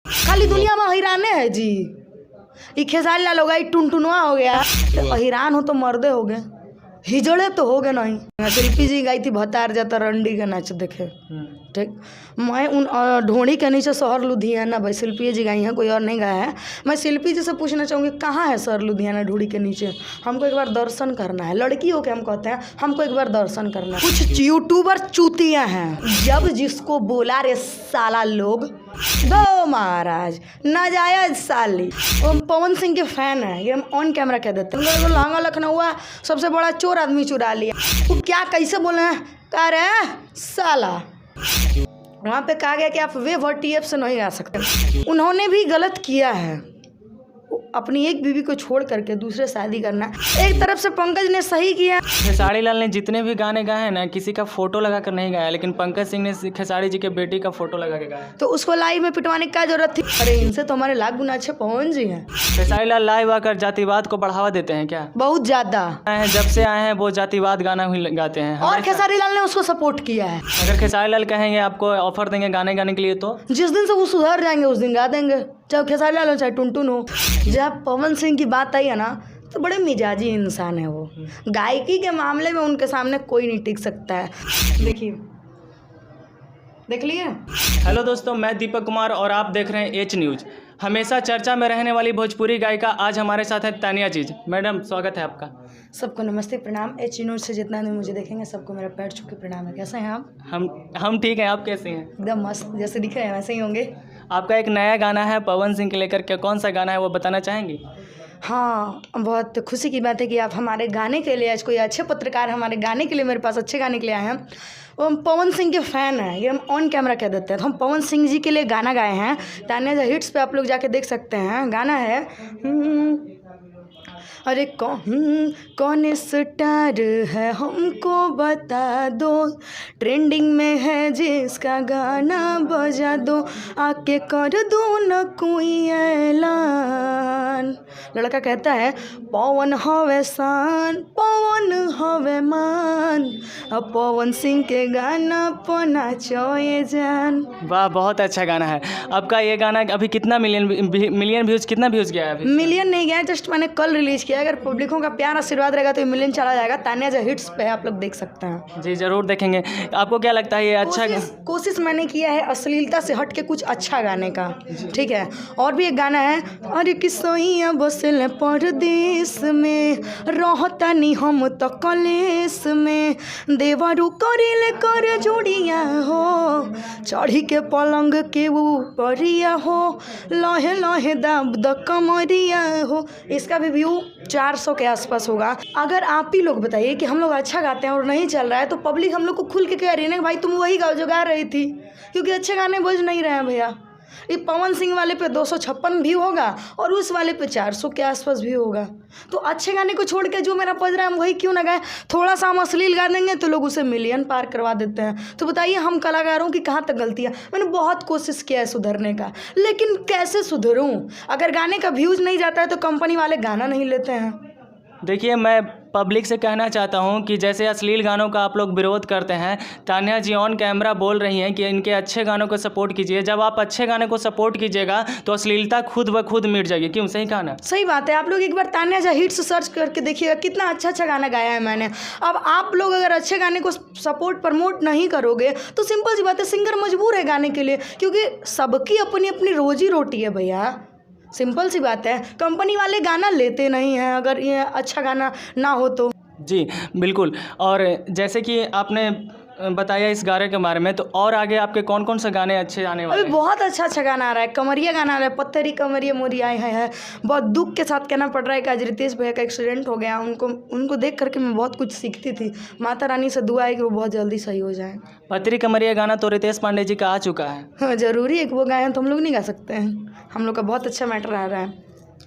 खाली दुनिया में हैराने है जी। ये खेसारी लाल हो गया, ये टुनटुनवा हो गया, तो हैरान हो तो मर्दे हो गए, हिजड़े तो हो गए नहीं। शिल्पी जी गई थी भतार जाता रंडी का नाच देखे, ठीक। मैं उन ढोड़ी के नीचे शहर लुधियाना, भाई शिल्पी जी गई हैं, कोई और नहीं गया है। मैं शिल्पी जी से पूछना चाहूँगी कहाँ है शहर लुधियाना ढोड़ी के नीचे, हमको एक बार दर्शन करना है। लड़की हो के हम कहते हैं हमको एक बार दर्शन करना है। कुछ यूट्यूबर चूतियाँ हैं, जब जिसको बोला रे साला लोग दो महाराज नाजायज साली। वो पवन सिंह के फैन है, ये हम ऑन कैमरा कह देते हैं। तो लहंगा लखनऊ सबसे बड़ा चोर आदमी चुरा लिया, वो क्या कैसे बोले हैं, कह रहे हैं साला। वहाँ पे कहा गया कि आप वे वर्टीएफ से नहीं आ सकते। उन्होंने भी गलत किया है, अपनी एक बीवी को छोड़ करके दूसरे शादी करना। एक तरफ से पंकज ने सही किया। खेसारी लाल ने जितने भी गाने गाए हैं ना, किसी का फोटो लगा कर नहीं गाया, लेकिन पंकज सिंह ने खेसारी जी के बेटी का फोटो लगा के गाया, तो उसको लाइव में पिटवाने की क्या जरूरत थी। अरे इनसे तो हमारे लाख गुना अच्छे पवन जी हैं। खेसारी लाल लाइव आकर जातिवाद को बढ़ावा देते हैं क्या? बहुत ज्यादा। जब से आए हैं वो जातिवाद गाना ही गाते हैं, और खेसारी लाल ने उसको सपोर्ट किया है। अगर खेसारी लाल कहेंगे आपको ऑफर देंगे गाने गाने के लिए, तो जिस दिन से वो सुधर जाएंगे उस दिन गा देंगे, चाहे खेसारी लाल हो चाहे टुनटुन हो। जब पवन सिंह की बात आई है ना, तो बड़े मिजाजी इंसान है वो। गायकी के मामले में उनके सामने कोई नहीं टिक सकता है। देखिए, देख लिए। हेलो दोस्तों, मैं दीपक कुमार और आप देख रहे हैं एच न्यूज। हमेशा चर्चा में रहने वाली भोजपुरी गायिका आज हमारे साथ है तानिया जी। मैडम स्वागत है आपका। सबको नमस्ते प्रणाम। एच न्यूज से जितना भी मुझे देखेंगे सबको मेरा पैर छू के प्रणाम है। कैसे हैं आप? हम ठीक हैं, आप कैसे हैं? एकदम मस्त, जैसे दिख रहे हैं वैसे ही होंगे। आपका एक नया गाना है पवन सिंह के लेकर के, कौन सा गाना है वो बताना चाहेंगी? हाँ, बहुत खुशी की बात है कि आप हमारे गाने के लिए, आज कोई अच्छे पत्रकार हमारे गाने के लिए मेरे पास अच्छे गाने के लिए आए हैं। वो हम पवन सिंह के फ़ैन हैं, ये हम ऑन कैमरा कह देते हैं। तो हम पवन सिंह जी के लिए गाना गाए हैं, तानिया हिट्स पे आप लोग जाके देख सकते हैं। गाना है अरे कौन स्टार है हमको बता दो, ट्रेंडिंग में है जिसका गाना बजा दो, आके कर दो न कोई ऐलान। लड़का कहता है पवन हवे शान, पवन हवे मान, अब पवन सिंह के गाना पना चोए जान। वाह, बहुत अच्छा गाना है आपका। ये गाना अभी कितना मिलियन व्यूज, कितना व्यूज गया है अभी? मिलियन नहीं गया, जस्ट मैंने कल रिलीज किया। अगर पब्लिकों का प्यार आशीर्वाद रहेगा तो मिलियन चला जाएगा। तानिया जो हिट्स पे है, आप लोग देख सकते हैं। जी जरूर देखेंगे। आपको क्या लगता है ये अच्छा? कोशिश मैंने किया है अश्लीलता से हट के कुछ अच्छा गाने का, ठीक है। और भी एक गाना है, अरे किसोइया बसल परदेश में, रहता नहीं हम तो कलेस में, देवरू करेले कर जोड़िया हो, चढ़ी के पलंग के ऊपरिया हो, लहे लहे दाब द कमरिया हो। इसका भी व्यू 400 के आसपास होगा। अगर आप ही लोग बताइए कि हम लोग अच्छा गाते हैं और नहीं चल रहा है, तो पब्लिक हम लोग को खुल के कह रही है ना भाई तुम वही गाओ जो गा रही थी, क्योंकि अच्छे गाने बज नहीं रहे हैं भैया। ये पवन सिंह वाले पे 256 भी होगा और उस वाले पे 400 के आसपास भी होगा। तो अच्छे गाने को छोड़ के जो मेरा बज रहा है हम वही क्यों ना गाए। थोड़ा सा हम अश्लील गा देंगे तो लोग उसे मिलियन पार करवा देते हैं। तो बताइए हम कलाकारों की कहाँ तक गलती है। मैंने बहुत कोशिश किया है सुधरने का, लेकिन कैसे सुधरूं? अगर गाने का व्यूज़ नहीं जाता है तो कंपनी वाले गाना नहीं लेते हैं। देखिए, मैं पब्लिक से कहना चाहता हूं कि जैसे अश्लील गानों का आप लोग विरोध करते हैं, तानिया जी ऑन कैमरा बोल रही हैं कि इनके अच्छे गानों को सपोर्ट कीजिए। जब आप अच्छे गाने को सपोर्ट कीजिएगा तो अश्लीलता खुद ब खुद मिट जाएगी। क्यों? सही कहा ना? सही बात है। आप लोग एक बार तानिया जी हिट्स सर्च करके देखिएगा, कितना अच्छा अच्छा गाना गाया है मैंने। अब आप लोग अगर अच्छे गाने को सपोर्ट प्रमोट नहीं करोगे तो सिंपल सी बात है, सिंगर मजबूर है गाने के लिए, क्योंकि सबकी अपनी अपनी रोजी रोटी है भैया। सिंपल सी बात है, कंपनी वाले गाना लेते नहीं हैं अगर ये अच्छा गाना ना हो तो। जी बिल्कुल। और जैसे कि आपने बताया इस गाने के बारे में, तो और आगे आपके कौन कौन से गाने अच्छे आने वाले हैं? अभी बहुत अच्छा अच्छा गाना आ रहा है। कमरिया गाना आ रहा है, पत्थरी कमरिया मोरी आए है। बहुत दुख के साथ कहना पड़ रहा है कि आज रितेश भैया का एक्सीडेंट हो गया। उनको देख करके मैं बहुत कुछ सीखती थी। माता रानी से दुआ है कि वो बहुत जल्दी सही हो जाए। पत्थरी कमरिया गाना तो रितेश पांडे जी का आ चुका है। हाँ, ज़रूरी है कि वो गाए हैं तो हम लोग नहीं गा सकते हैं। हम लोग का बहुत अच्छा मैटर आ रहा है।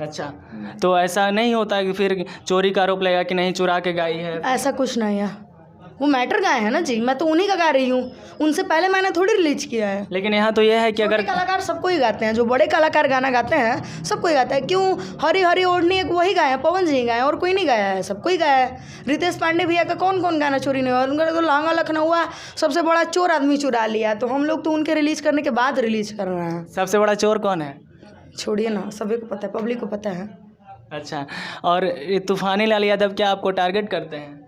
अच्छा, तो ऐसा नहीं होता कि फिर चोरी का आरोप लगा कि नहीं चुरा के गाई है? ऐसा कुछ नहीं है, वो मैटर गाए हैं ना जी, मैं तो उन्हीं का गा रही हूँ, उनसे पहले मैंने थोड़ी रिलीज किया है। लेकिन यहाँ तो यह है कि अगर छोटे कलाकार सबको ही गाते हैं, जो बड़े कलाकार गाना गाते हैं सबको ही गाता है। क्यों? हरी हरी ओढ़नी एक वही गाए हैं, पवन जी गाए हैं, और कोई नहीं गाया है, सबको ही गाया है। रितेश पांडे भैया का कौन कौन गाना चोरी नहीं हुआ, उनका तो लहंगा लखनऊ हुआ सबसे बड़ा चोर आदमी चुरा लिया, तो हम लोग तो उनके रिलीज करने के बाद रिलीज कर रहे हैं। सबसे बड़ा चोर कौन है? छोड़िए ना, सभी को पता है, पब्लिक को पता है। अच्छा, और ये तूफानी लाल यादव क्या आपको टारगेट करते हैं?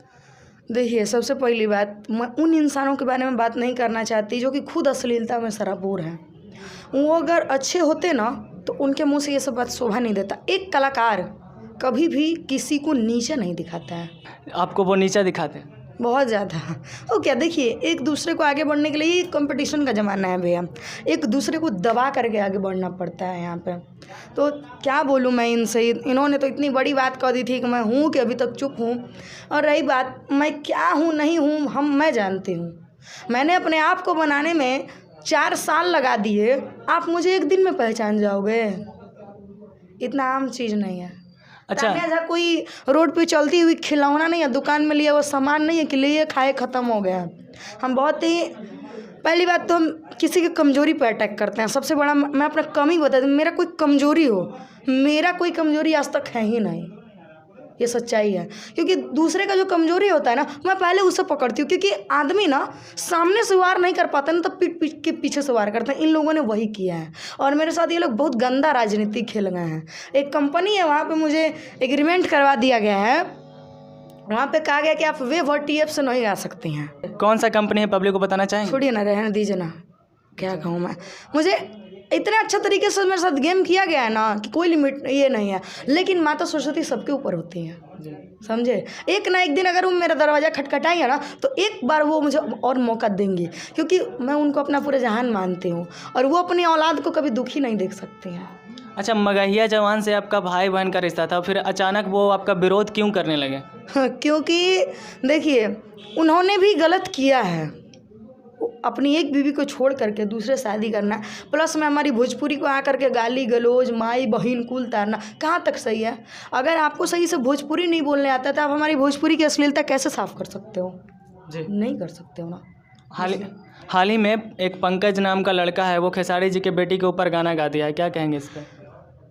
देखिए, सबसे पहली बात, मैं उन इंसानों के बारे में बात नहीं करना चाहती जो कि खुद अश्लीलता में सराबोर हैं। वो अगर अच्छे होते ना तो उनके मुंह से ये सब बात शोभा नहीं देता। एक कलाकार कभी भी किसी को नीचे नहीं दिखाता है। आपको वो नीचा दिखाते हैं? बहुत ज़्यादा। वो क्या, देखिए, एक दूसरे को आगे बढ़ने के लिए कंपटीशन का ज़माना है भैया, एक दूसरे को दबा करके आगे बढ़ना पड़ता है यहाँ पे। तो क्या बोलूँ मैं इनसे, इन्होंने तो इतनी बड़ी बात कह दी थी कि मैं हूँ कि अभी तक चुप हूँ। और रही बात मैं क्या हूँ नहीं हूँ, मैं जानती हूँ। मैंने अपने आप को बनाने में 4 साल लगा दिए, आप मुझे एक दिन में पहचान जाओगे, इतना आम चीज़ नहीं है। अच्छा, तान्या कोई रोड पे चलती हुई खिलौना नहीं है, दुकान में लिया वो सामान नहीं है कि लिए खाए ख़त्म हो गया। हम बहुत ही, पहली बात तो हम किसी की कमज़ोरी पर अटैक करते हैं। सबसे बड़ा मैं अपना कमी बता दूँ, मेरा कोई कमज़ोरी हो, मेरा कोई कमज़ोरी आज तक है ही नहीं, ये सच्चाई है। क्योंकि दूसरे का जो कमज़ोरी होता है ना, मैं पहले उसे पकड़ती हूँ। क्योंकि आदमी ना सामने से वार नहीं कर पाता ना, तो पीठ के पीछे से वार करते हैं। इन लोगों ने वही किया है और मेरे साथ ये लोग बहुत गंदा राजनीति खेल गए हैं। एक कंपनी है, वहाँ पे मुझे एग्रीमेंट करवा दिया गया है, वहाँ पे कहा गया कि आप वेव और टीएफ से नहीं गा सकती हैं। कौन सा कंपनी है, पब्लिक को बताना चाहेंगे? छोड़िए ना, रहने दीजिए ना, क्या कहूँ मैं। मुझे इतने अच्छा तरीके से मेरे साथ गेम किया गया है ना कि कोई लिमिट ये नहीं है। लेकिन माता सरस्वती सबके ऊपर होती हैं, समझे। एक ना एक दिन अगर वो मेरा दरवाज़ा खटखटाएंगे ना, तो एक बार वो मुझे और मौका देंगी, क्योंकि मैं उनको अपना पूरा जहान मानती हूँ और वो अपनी औलाद को कभी दुखी नहीं देख सकती हैं। अच्छा, मगहिया जवान से आपका भाई बहन का रिश्ता था, फिर अचानक वो आपका विरोध क्यों करने लगे? क्योंकि देखिए, उन्होंने भी गलत किया है, अपनी एक बीवी को छोड़ करके दूसरे शादी करना, प्लस में हमारी भोजपुरी को आकर के गाली गलौज माई बहन कुल तारना, कहाँ तक सही है? अगर आपको सही से भोजपुरी नहीं बोलने आता तो आप हमारी भोजपुरी की अश्लीलता कैसे साफ कर सकते हो? जी, नहीं कर सकते हो ना। हाल ही में एक पंकज नाम का लड़का है, वो खेसारी जी के बेटी के ऊपर गाना गा दिया है, क्या कहेंगे इस पर?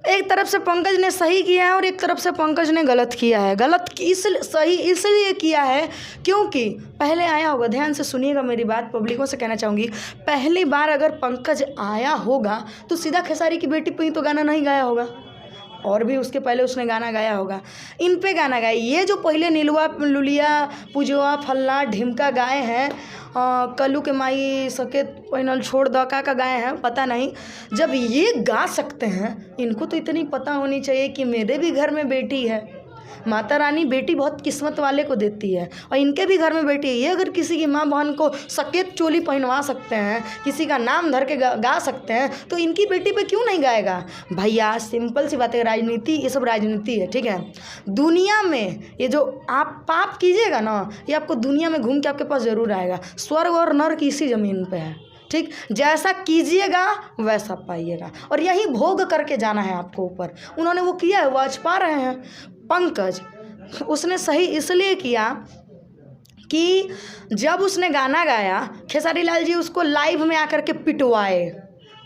एक तरफ से पंकज ने सही किया है और एक तरफ से पंकज ने गलत किया है। सही इसलिए किया है क्योंकि पहले आया होगा, ध्यान से सुनिएगा मेरी बात, पब्लिकों से कहना चाहूँगी, पहली बार अगर पंकज आया होगा तो सीधा खेसारी की बेटी पे ही तो गाना नहीं गाया होगा, और भी उसके पहले उसने गाना गाया होगा। इन पे गाना गाए, ये जो पहले नीलुआ लुलिया पुजवा फल्ला ढिमका गाए हैं, कल्लू के माई सके पैनल छोड़ दका का गाए हैं, पता नहीं। जब ये गा सकते हैं, इनको तो इतनी पता होनी चाहिए कि मेरे भी घर में बेटी है, माता रानी बेटी बहुत किस्मत वाले को देती है और इनके भी घर में बेटी है। ये अगर किसी की माँ बहन को सकेत चोली पहनवा सकते हैं, किसी का नाम धर के गा सकते हैं, तो इनकी बेटी पे क्यों नहीं गाएगा भैया? सिंपल सी बात है, राजनीति, ये सब राजनीति है, ठीक है। दुनिया में ये जो आप पाप कीजिएगा ना, ये आपको दुनिया में घूम के आपके पास ज़रूर आएगा। स्वर्ग और नर्क इसी ज़मीन पे है, ठीक। जैसा कीजिएगा वैसा पाइएगा और यही भोग करके जाना है आपको ऊपर। उन्होंने वो किया है, वो आज पा रहे हैं। पंकज, उसने सही इसलिए किया कि जब उसने गाना गाया, खेसारी लाल जी उसको लाइव में आकर के पिटवाए।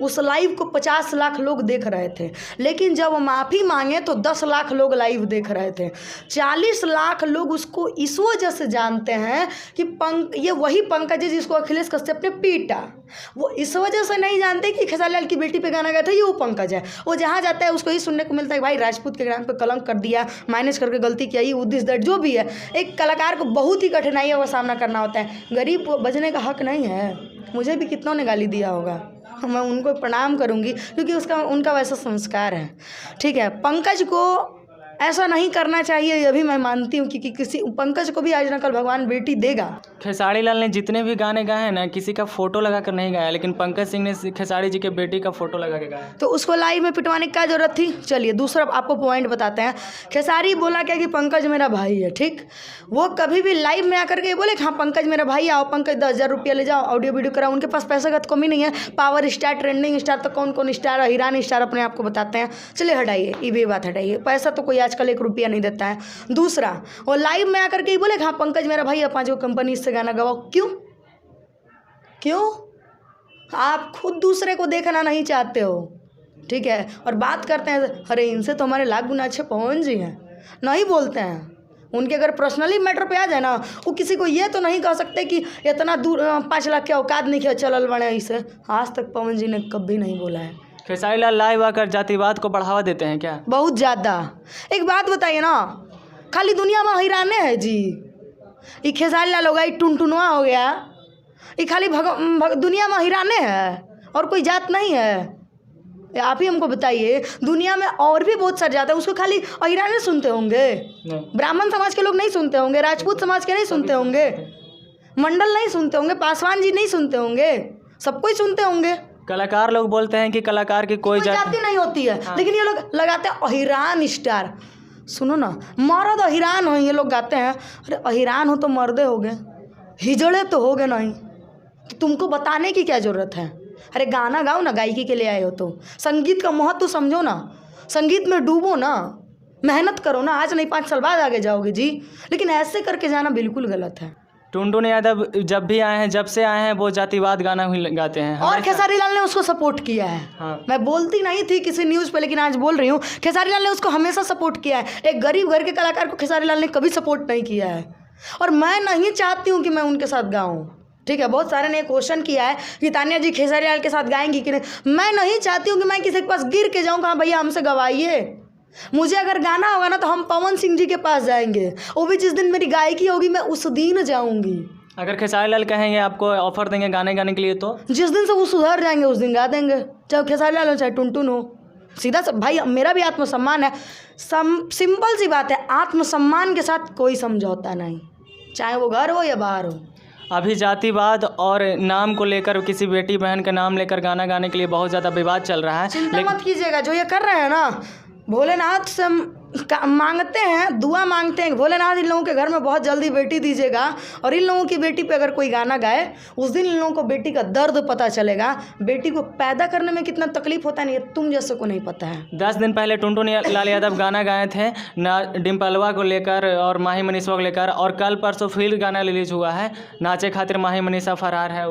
उस लाइव को 50 लाख लोग देख रहे थे, लेकिन जब वो माफ़ी मांगे तो 10 लाख लोग लाइव देख रहे थे। 40 लाख लोग उसको इस वजह से जानते हैं कि ये वही पंकज है जिसको अखिलेश कश्यप ने पीटा। वो इस वजह से नहीं जानते कि खेसारी लाल की बेटी पे गाना गाया था, ये वो पंकज है। वो जहाँ जाता है उसको ही सुनने को मिलता है भाई राजपूत के नाम पे कलंक कर दिया, माइनस करके गलती किया, ये दिस दैट जो भी है। एक कलाकार को बहुत ही कठिनाइयों का सामना करना होता है। गरीब को बचने का हक नहीं है। मुझे भी कितनों ने गाली दिया होगा, मैं उनको प्रणाम करूंगी क्योंकि उनका वैसा संस्कार है, ठीक है। पंकज को ऐसा नहीं करना चाहिए, ये भी मैं मानती हूँ कि किसी पंकज को भी आज न कल भगवान बेटी देगा। खेसारी लाल ने जितने भी गाने गाए हैं ना, किसी का फोटो लगा कर नहीं गाया, लेकिन पंकज सिंह ने खेसारी जी के बेटी का फोटो लगा के गाया, तो उसको लाइव में पिटवाने की क्या जरूरत थी? चलिए दूसरा आपको पॉइंट बताते हैं। खेसारी बोला क्या कि पंकज मेरा भाई है, ठीक। वो कभी भी लाइव में आकर के बोले हाँ पंकज मेरा भाई, आओ पंकज 10,000 रुपया ले जाओ, ऑडियो वीडियो कराओ। उनके पास पैसे का तो कमी नहीं है। पावर स्टार, ट्रेंडिंग स्टार, तो कौन कौन स्टार, हीरानी स्टार अपने आप को बताते हैं। चलिए हटाइए, ये भी बात हटाइए, पैसा तो कोई आजकल 1 रुपया नहीं देता है। दूसरा, वो लाइव में आकर के ही बोले हाँ पंकज मेरा भाई, 5 कंपनी से गाना गवाओ। क्यों? आप खुद दूसरे को देखना नहीं चाहते हो, ठीक है, और बात करते हैं अरे इनसे तो हमारे लाख गुना अच्छे पवन जी हैं, नहीं बोलते हैं। उनके अगर पर्सनली मैटर पे आ जाए ना, वो किसी को ये तो नहीं कह सकते कि इतना दूर 5 लाख के औकात नहीं किया चलल बने इसे। आज तक पवन जी ने कभी नहीं बोला है। खेसारी लाल लाइव आकर जातिवाद को बढ़ावा देते हैं क्या? बहुत ज़्यादा। एक बात बताइए ना, खाली दुनिया में हिराने है जी, ये खेसारी लाल हो गया, ये टुनटुनवा हो गया, ये खाली दुनिया में हिराने है और कोई जात नहीं है। आप ही हमको बताइए, दुनिया में और भी बहुत सारे जात है, उसको खाली अहिराने सुनते होंगे? ब्राह्मण समाज के लोग नहीं सुनते होंगे, राजपूत समाज के नहीं सुनते होंगे, मंडल नहीं सुनते होंगे, पासवान जी नहीं सुनते होंगे, सब कोई सुनते होंगे। कलाकार लोग बोलते हैं कि कलाकार की कोई जाति नहीं होती है। हाँ। लेकिन ये लोग लगाते हैं अहिरान स्टार। सुनो ना, मर्द अहिरान हो, ये लोग गाते हैं अरे अहिरान हो तो मर्दे हो गए, हिजड़े तो हो गए नहीं, तो तुमको बताने की क्या ज़रूरत है? अरे गाना गाओ ना, गायकी के लिए आए हो तो संगीत का महत्व तो समझो ना, संगीत में डूबो ना, मेहनत करो ना। आज नहीं 5 साल बाद आगे जाओगे जी, लेकिन ऐसे करके जाना बिल्कुल गलत है। टुनटुन यादव जब से आए हैं वो जातिवाद गाना ही गाते हैं, और खेसारी लाल ने उसको सपोर्ट किया है। हाँ। मैं बोलती नहीं थी किसी न्यूज़ पे, लेकिन आज बोल रही हूँ, खेसारी लाल ने उसको हमेशा सपोर्ट किया है। एक गरीब घर के कलाकार को खेसारी लाल ने कभी सपोर्ट नहीं किया है, और मैं नहीं चाहती हूँ कि मैं उनके साथ गाऊँ, ठीक है। बहुत सारे ने क्वेश्चन किया है कि तान्या जी खेसारी लाल के साथ गाएंगी कि नहीं। मैं नहीं चाहती हूँ कि मैं किसी के पास गिर के जाऊँ, हाँ भैया हमसे गवाइए। मुझे अगर गाना होगा ना तो हम पवन सिंह जी के पास जाएंगे, वो भी जिस दिन मेरी गायकी होगी मैं उस दिन जाऊँगी। अगर खेसारी लाल कहेंगे आपको ऑफर देंगे गाने गाने के लिए, तो जिस दिन से वो सुधर जाएंगे उस दिन गा देंगे, चाहे खेसारी लाल हो चाहे टुनटुन हो। सीधा भाई मेरा भी आत्मसम्मान है, सिंपल सी बात है, आत्मसम्मान के साथ कोई समझौता नहीं, चाहे वो घर हो या बाहर हो। अभी जातिवाद और नाम को लेकर, किसी बेटी बहन का नाम लेकर गाना गाने के लिए बहुत ज़्यादा विवाद चल रहा है। चिंता मत कीजिएगा, जो ये कर रहे हैं ना, भोलेनाथ से मांगते हैं, दुआ मांगते हैं, भोलेनाथ इन लोगों के घर में बहुत जल्दी बेटी दीजिएगा, और इन लोगों की बेटी पे अगर कोई गाना गाए उस दिन इन लोगों को बेटी का दर्द पता चलेगा। बेटी को पैदा करने में कितना तकलीफ होता है, नहीं तुम जैसे को नहीं पता है। 10 दिन पहले टुनटुन लाल यादव गाना गाए थे ना, डिम्पलवा को लेकर और माही मनीषा को लेकर, और कल परसों फिर गाना रिलीज हुआ है, नाचे खातिर माही मनीषा फरार है।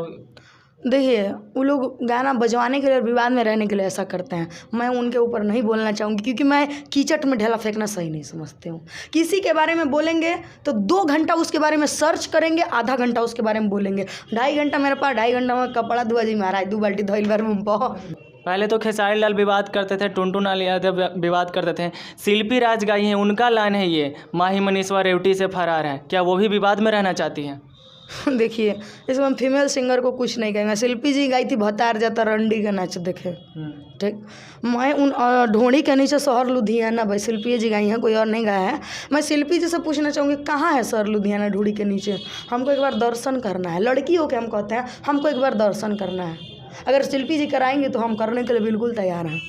देखिए, वो लोग गाना बजवाने के लिए और विवाद में रहने के लिए ऐसा करते हैं। मैं उनके ऊपर नहीं बोलना चाहूँगी, क्योंकि मैं कीचड़ में ढेला फेंकना सही नहीं समझती हूँ। किसी के बारे में बोलेंगे तो 2 घंटा उसके बारे में सर्च करेंगे, आधा घंटा उसके बारे में बोलेंगे। 2.5 घंटा मेरे पास, 2.5 घंटा में कपड़ा धुआ जी महाराज, 2 बाल्टी धोइल बार में पहले तो खेसारी लाल विवाद करते थे, टुनटुन लाल यादव विवाद करते थे, शिल्पी राज गाई हैं, उनका लाइन है ये, माही मनीषा रेवटी से फरार है, क्या वो भी विवाद में रहना चाहती हैं? देखिए, इसमें हम फीमेल सिंगर को कुछ नहीं कहेंगे। शिल्पी जी गाई थी भतार जाता रंडी का नाच देखे, ठीक। मैं उन ढोड़ी के नीचे शहर लुधियाना, भाई शिल्पी जी गाई हैं, कोई और नहीं गाया है। मैं शिल्पी जी से पूछना चाहूँगी, कहाँ है शहर लुधियाना ढोड़ी के नीचे? हमको एक बार दर्शन करना है। लड़की हो के हम कहते हैं हमको एक बार दर्शन करना है। अगर शिल्पी जी कराएंगी तो हम करने के लिए बिल्कुल तैयार हैं,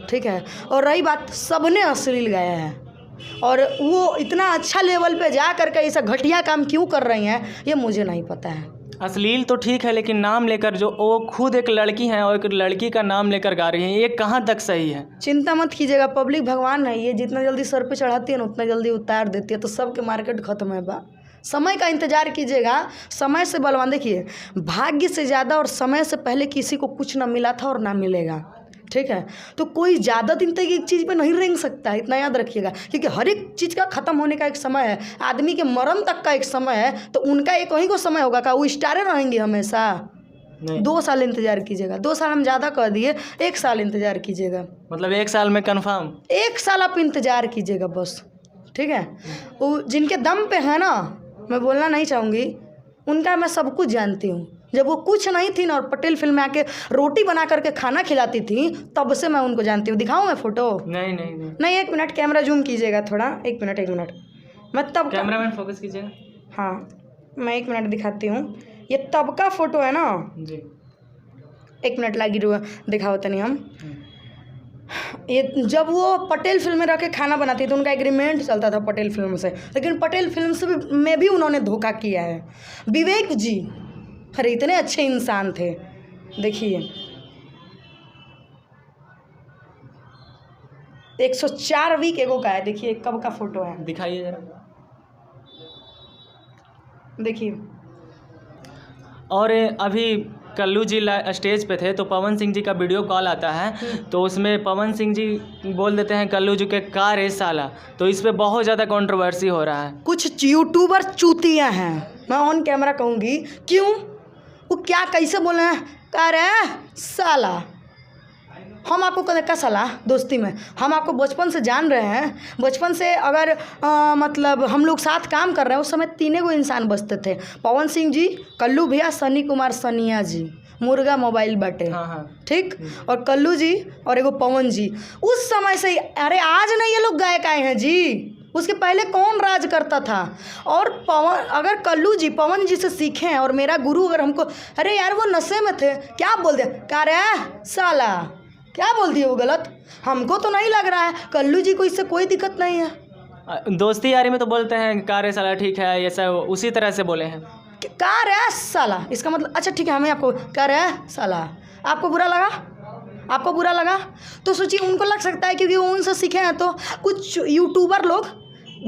ठीक है। और रही बात, सबने अश्लील गाया है, और वो इतना अच्छा लेवल पे जा करके ऐसा घटिया काम क्यों कर रही हैं ये मुझे नहीं पता है। अश्लील तो ठीक है, लेकिन नाम लेकर, जो वो खुद एक लड़की हैं और एक लड़की का नाम लेकर गा रही हैं, ये कहाँ तक सही है? चिंता मत कीजिएगा, पब्लिक भगवान है, ये जितना जल्दी सर पे चढ़ाती है ना उतना जल्दी उतार देती है। तो सबके मार्केट खत्म है बा, समय का इंतजार कीजिएगा, समय से बलवान। देखिए, भाग्य से ज़्यादा और समय से पहले किसी को कुछ ना मिला था और ना मिलेगा, ठीक है। तो कोई ज़्यादा दिन तक एक चीज़ पे नहीं रेंग सकता है, इतना याद रखिएगा, क्योंकि हर एक चीज़ का ख़त्म होने का एक समय है। आदमी के मरण तक का एक समय है, तो उनका एक वहीं को समय होगा का वो स्टारे रहेंगे हमेशा? 2 साल इंतजार कीजिएगा। 2 साल हम ज़्यादा कर दिए, 1 साल इंतजार कीजिएगा। मतलब 1 साल में कन्फर्म? 1 साल आप इंतजार कीजिएगा बस, ठीक है। वो जिनके दम पे है ना, मैं बोलना नहीं चाहूँगी, उनका मैं सब कुछ जानती हूँ। जब वो कुछ नहीं थी ना और पटेल फिल्म में आके रोटी बना करके खाना खिलाती थी, तब से मैं उनको जानती हूँ। दिखाऊँ मैं फ़ोटो? नहीं 1 मिनट, कैमरा जूम कीजिएगा थोड़ा, 1 मिनट। मैं तब कैमरामैन फोकस कीजिएगा। हाँ, मैं 1 मिनट दिखाती हूँ। ये तब का फ़ोटो है ना जी, 1 मिनट लगी दिखाओ तनी हम। ये जब वो पटेल फिल्म में रह के खाना बनाती तो उनका एग्रीमेंट चलता था पटेल फिल्म से, लेकिन पटेल फिल्म से में भी उन्होंने धोखा किया है। विवेक जी, अरे इतने अच्छे इंसान थे। देखिए, 104 वीक एगो का है। देखिए कब का फोटो है, दिखाइए जरा। देखिए। और अभी कल्लू जी स्टेज पे थे तो पवन सिंह जी का वीडियो कॉल आता है, तो उसमें पवन सिंह जी बोल देते हैं कल्लू जी के का रे साला, तो इस पे बहुत ज़्यादा कंट्रोवर्सी हो रहा है। कुछ यूट्यूबर चूतियाँ हैं, मैं ऑन कैमरा कहूँगी। क्यों? वो क्या कैसे बोले हैं, का रे साला। हम आपको कदे का सलाह दोस्ती में, हम आपको बचपन से जान रहे हैं। बचपन से अगर मतलब हम लोग साथ काम कर रहे हैं, उस समय 3 गो इंसान बसते थे, पवन सिंह जी, कल्लू भैया, सनी कुमार सनिया जी, मुर्गा मोबाइल बटे। हाँ। ठीक, और कल्लू जी और एगो पवन जी। उस समय से अरे आज नहीं ये लोग गायक आए हैं जी, उसके पहले कौन राज करता था। और पवन, अगर कल्लू जी पवन जी से सीखे हैं, और मेरा गुरु अगर हमको, अरे यार वो नशे में थे, क्या बोल दे का रे साला, क्या बोल दिए वो गलत। हमको तो नहीं लग रहा है, कल्लू जी को इससे कोई दिक्कत नहीं है। दोस्ती यारी में तो बोलते हैं का रे साला, ठीक है, ये सब उसी तरह से बोले हैं का रे साला, इसका मतलब अच्छा ठीक है, हमें आपको का रे साला, आपको बुरा लगा, आपको बुरा लगा तो सोचिए उनको लग सकता है क्योंकि वो उनसे सीखे हैं। तो कुछ यूट्यूबर लोग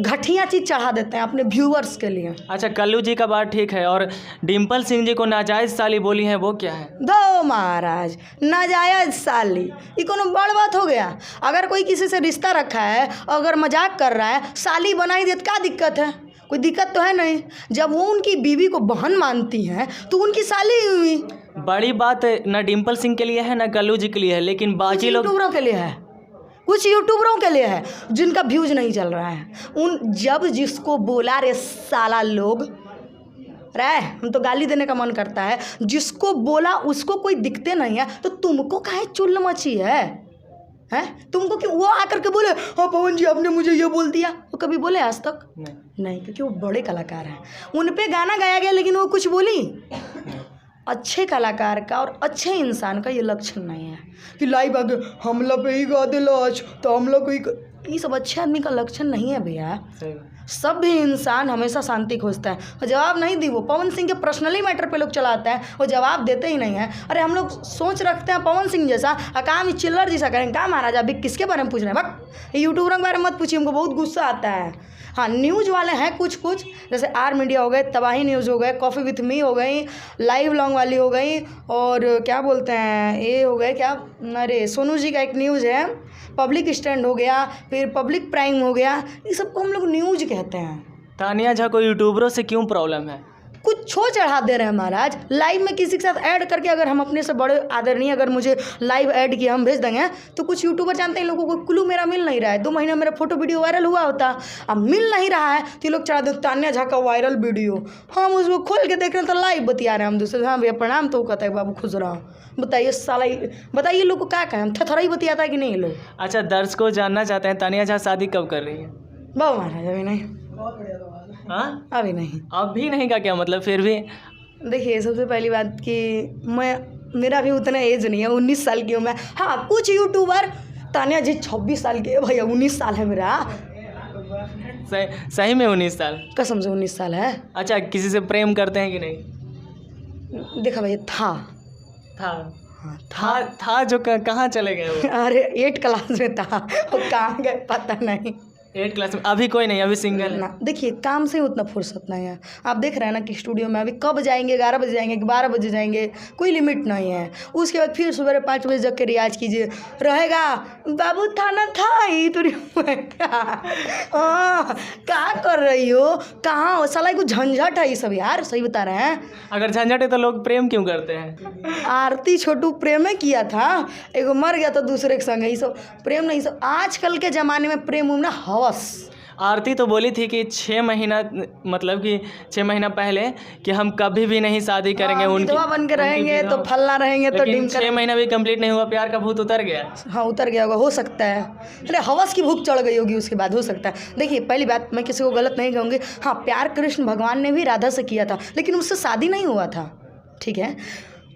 घटिया चीज़ चढ़ा देते हैं अपने व्यूअर्स के लिए। अच्छा, कल्लू जी का बात ठीक है, और डिम्पल सिंह जी को नाजायज़ साली बोली है, वो क्या है? दो महाराज, नाजायज साली, ये कोनो बड़ बात हो गया? अगर कोई किसी से रिश्ता रखा है, अगर मजाक कर रहा है, साली बनाई दे, क्या दिक्कत है? कोई दिक्कत तो है नहीं। जब वो उनकी बीवी को बहन मानती हैं तो उनकी साली हुई। बड़ी बात ना डिम्पल सिंह के लिए है ना कल्लू जी के लिए है, लेकिन बाकी लोग यूट्यूबरों के लिए है, कुछ यूट्यूबरों के लिए है जिनका व्यूज नहीं चल रहा है। उन जब जिसको बोला रे साला लोग रे, हम तो गाली देने का मन करता है, जिसको बोला उसको कोई दिखते नहीं है, तो तुमको काहे चुल मची है? तुमको क्यों वो आकर के बोले हाँ पवन जी आपने मुझे ये बोल दिया? वो कभी बोले आज तक? नहीं, क्योंकि वो बड़े कलाकार हैं, उन पे गाना गाया गया, लेकिन वो कुछ बोली? अच्छे कलाकार का और अच्छे इंसान का ये लक्षण नहीं है कि लाइव आगे हमला पे ही गा दे लाज, तो हमला को ही ये सब अच्छे आदमी का लक्षण नहीं है भैया। सब भी इंसान हमेशा शांति खोजता है, और जवाब नहीं दी। वो पवन सिंह के पर्सनली मैटर पे लोग चलाते हैं, वो जवाब देते ही नहीं है। अरे हम लोग सोच रखते हैं पवन सिंह जैसा, काम चिल्लर जैसा करें। क्या महाराज अभी किसके बारे में पूछ रहे हैं? बट यूट्यूबरों के बारे में मत पूछिए, हमको बहुत गुस्सा आता है। हाँ, न्यूज़ वाले हैं कुछ कुछ, जैसे आर मीडिया हो गए, तबाही न्यूज़ हो गए, कॉफ़ी विथ मी हो गई, लाइव लॉन्ग वाली हो गई, और क्या बोलते हैं ये हो गए क्या, अरे सोनू जी का एक न्यूज़ है, पब्लिक स्टैंड हो गया, फिर पब्लिक प्राइम हो गया, ये सबको हम लोग न्यूज़ कहते हैं। तानिया झा को यूट्यूबरों से क्यों प्रॉब्लम है? कुछ छो चढ़ा दे रहे हैं महाराज। लाइव में किसी के साथ ऐड करके, अगर हम अपने से बड़े आदरणीय अगर मुझे लाइव ऐड किया हम भेज देंगे, तो कुछ यूट्यूबर जानते हैं इन लोगों को क्लू मेरा मिल नहीं रहा है। 2 महीना मेरा फोटो वीडियो वायरल हुआ होता, अब मिल नहीं रहा है तो ये लोग चढ़ा दे तान्या झा का वायरल वीडियो। हम उसको खोल के देख रहे हैं तो लाइव बतिया रहे हैं हम दूसरे। हाँ भैया प्रणाम, तो कहता है बाबू खुश रहा। बताइए साला, बताइए लोग को क्या कहें, हम थोड़ा ही बतियाता है कि नहीं ये लोग। अच्छा, दर्शकों जानना चाहते हैं तानिया झा शादी कब कर रही है? बाबू महाराज अभी नहीं, हाँ अभी नहीं। अभी नहीं का क्या मतलब? फिर भी देखिए, सबसे पहली बात कि मेरा भी उतना एज नहीं है, 19 साल की हूँ मैं। हाँ, कुछ यूट्यूबर, तानिया जी 26 साल की है भैया, 19 साल है मेरा। सही में 19 साल? कसम से 19 साल है। अच्छा, किसी से प्रेम करते हैं कि नहीं? देखा भैया, था हाँ, था जो कहाँ चले गए वो? अरे 8 क्लास में था, वो कहाँ गए पता नहीं। 8 क्लास में? अभी कोई नहीं, अभी सिंगल ना। देखिए, काम से उतना फुर्सत नहीं है। आप देख रहे हैं ना कि स्टूडियो में अभी कब जाएंगे, 11 बजे जाएंगे कि 12 बजे जाएंगे, कोई लिमिट नहीं है। उसके बाद फिर सुबह 5 बजे जग के रियाज कीजिए, रहेगा बाबू थाना था ही तो क्या कर रही हो, कहाँ साला को झंझट है ये सब यार, सही बता रहे हैं। अगर झंझट है तो लोग प्रेम क्यों करते हैं? आरती छोटू प्रेम में किया था, एगो मर गया तो दूसरे के संग, ये सब प्रेम नहीं। सब आजकल के ज़माने में प्रेम उमना हवस। आरती तो बोली थी कि 6 महीना, मतलब कि 6 महीना पहले कि हम कभी भी नहीं शादी करेंगे, उनकी विधवा बन के रहेंगे तो फलना रहेंगे तो डिम 6 महीना भी कंप्लीट नहीं हुआ, प्यार का भूत उतर गया। हाँ, उतर गया होगा, हो सकता है। अरे हवस की भूख चढ़ गई होगी उसके बाद, हो सकता है। देखिए, पहली बात, मैं किसी को गलत नहीं कहूँगी। हाँ, प्यार कृष्ण भगवान ने भी राधा से किया था, लेकिन उससे शादी नहीं हुआ था, ठीक है।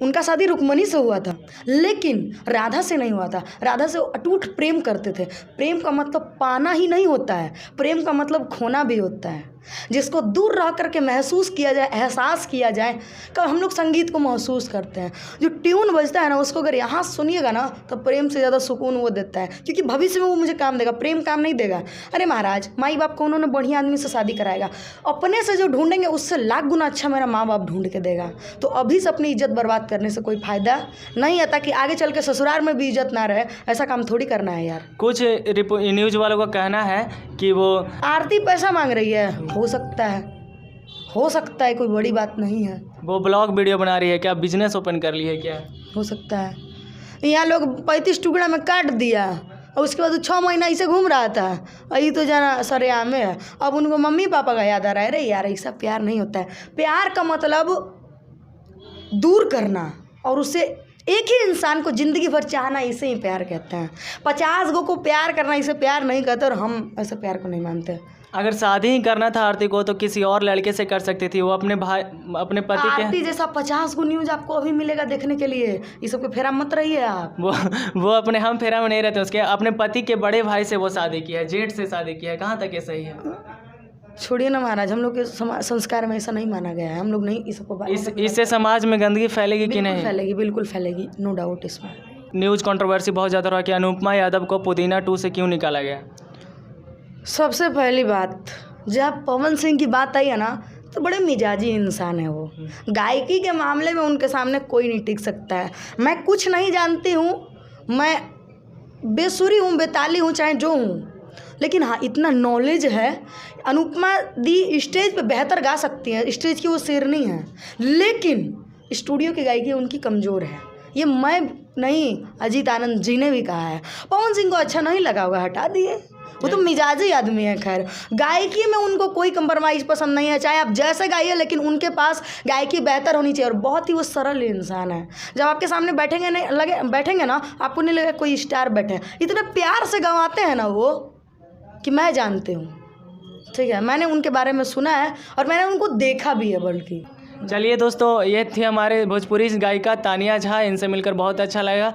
उनका शादी रुक्मणी से हुआ था, लेकिन राधा से नहीं हुआ था। राधा से वो अटूट प्रेम करते थे। प्रेम का मतलब पाना ही नहीं होता है, प्रेम का मतलब खोना भी होता है। जिसको दूर रह करके महसूस किया जाए, एहसास किया जाए। कब हम लोग संगीत को महसूस करते हैं, जो ट्यून बजता है ना उसको अगर यहाँ सुनिएगा ना तो प्रेम से ज़्यादा सुकून वो देता है, क्योंकि भविष्य में वो मुझे काम देगा, प्रेम काम नहीं देगा। अरे महाराज, माई बाप को उन्होंने बढ़िया आदमी से शादी कराएगा, अपने से जो ढूंढेंगे उससे लाख गुना अच्छा मेरा माँ बाप ढूंढ के देगा। तो अभी से अपनी इज्जत बर्बाद करने से कोई फ़ायदा नहीं है, ताकि आगे चल के ससुराल में भी इज्जत ना रहे। ऐसा काम थोड़ी करना है यार। कुछ न्यूज़ वालों का कहना है कि वो आरती पैसा मांग रही है, हो सकता है, कोई बड़ी बात नहीं है। वो ब्लॉग वीडियो बना रही है, क्या बिजनेस ओपन कर ली है क्या? हो सकता है। यहाँ लोग 35 टुकड़ा में काट दिया और उसके बाद 6 महीना ऐसे घूम रहा था, यही तो जाना सरेआम है। अब उनको मम्मी पापा का याद आ रहा है। अरे यार, ऐसा प्यार नहीं होता है। प्यार का मतलब दूर करना और उससे एक ही इंसान को ज़िंदगी भर चाहना, इसे ही प्यार कहते हैं। 50 गो को प्यार करना इसे प्यार नहीं कहते, और हम ऐसे प्यार को नहीं मानते। अगर शादी ही करना था आरती को तो किसी और लड़के से कर सकती थी। वो अपने पति के आरती जैसा 50 गो न्यूज़ आपको अभी मिलेगा देखने के लिए। ये सब के फेरा मत रहिए आप। वो अपने हम फेरा में नहीं रहते। उसके अपने पति के बड़े भाई से वो शादी की है, जेठ से शादी की है। कहाँ तक ये सही है? छोड़िए ना महाराज, हम लोग के संस्कार में ऐसा नहीं माना गया है। हम लोग नहीं इससे समाज में गंदगी फैलेगी कि नहीं? फैलेगी, बिल्कुल फैलेगी, नो डाउट इसमें। न्यूज़ कंट्रोवर्सी बहुत ज़्यादा रहा कि अनुपमा यादव को पुदीना 2 से क्यों निकाला गया? सबसे पहली बात, जब पवन सिंह की बात आई है ना, तो बड़े मिजाजी इंसान है वो। गायकी के मामले में उनके सामने कोई नहीं टिक सकता है। मैं कुछ नहीं जानती हूँ, मैं बेसुरी हूँ, बेताली हूँ, चाहे जो हूँ, लेकिन हाँ इतना नॉलेज है। अनुपमा दी स्टेज पे बेहतर गा सकती है, स्टेज की वो शेरनी है, लेकिन स्टूडियो की गायकी उनकी कमज़ोर है। ये मैं नहीं, अजीत आनंद जी ने भी कहा है। पवन सिंह को अच्छा नहीं लगा होगा, हटा दिए, वो तो मिजाजी आदमी है। खैर, गायकी में उनको कोई कंप्रोमाइज़ पसंद नहीं है, चाहे आप जैसे गाइए, लेकिन उनके पास गायकी बेहतर होनी चाहिए। और बहुत ही वो सरल इंसान है। जब आपके सामने बैठेंगे ना, आपको नहीं लगेगा कोई स्टार बैठे हैं। इतने प्यार से गवाते हैं ना वो कि मैं जानती हूँ, ठीक है। मैंने उनके बारे में सुना है और मैंने उनको देखा भी है बल्कि। चलिए दोस्तों, ये थी हमारे भोजपुरी गायिका तानिया झा। इनसे मिलकर बहुत अच्छा लगा।